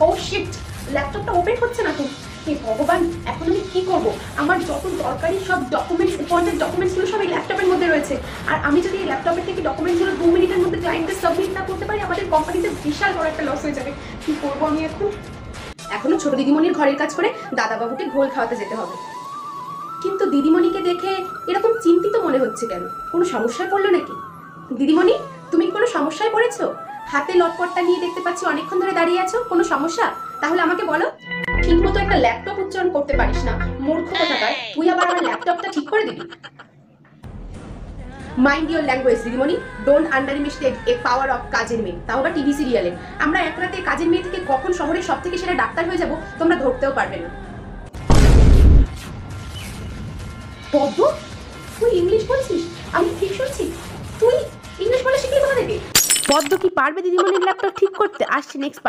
ও sheet, ল্যাপটপটা open হচ্ছে না তো। হে ভগবান, এখন আমি কি করব? আমার যত দরকারি সব ডকুমেন্টস, ইম্পর্টেন্ট ডকুমেন্টসগুলো সব এই ল্যাপটপের মধ্যে রয়েছে। আর আমি যদি এই ল্যাপটপের থেকে ডকুমেন্টসগুলো 2 মিনিটের মধ্যে ক্লায়েন্টকে সাবমিট না করতে পারি, আমাদের কোম্পানিতে বিশাল বড় একটা লস হয়ে যাবে। কি করব আমি এখন? এখনো ছোট দিদিমণির ঘরের কাজ করে দাদাবাবুকে ঘোল খাওয়াতে যেতে হবে। কিন্তু দিদিমণিকে দেখে এরকম চিন্তিত মনে হচ্ছে কেন? কোনো সমস্যায় পড়লো নাকি? দিদিমণি, তুমি কি কোনো সমস্যায় পড়েছো? হাতে লটপটটা নিয়ে দেখতে পাচ্ছি অনেকক্ষণ ধরে দাঁড়িয়ে আছো। কোনো সমস্যা? তাহলে আমাকে বলো। ঠিক মতো একটা ল্যাপটপ উচ্চারণ করতে পারিস না, মূর্খ কোথাকার। তুই আবার আমার ল্যাপটপটা ঠিক করে দিবি? মাইন্ড ইওর ল্যাঙ্গুয়েজ দিদিমণি। Don't underestimate A power of কাজের মেয়ে, তাও আবার টিভি সিরিয়ালে। আমরা এক রাতে কাজের মেয়ে থেকে কখন শহরের সব থেকে সেরা ডাক্তার হয়ে যাব তোমরা ধরতেও পারবে না। পদ্ম, তুই ইংলিশ বলছিস? আমি ঠিক শুনছি? তুই ইংলিশ বলে শিখলি কোথা থেকে? পদ্ম কি পারবে দিদিমণির ল্যাপটপ ঠিক করতে? আসছে নেক্সট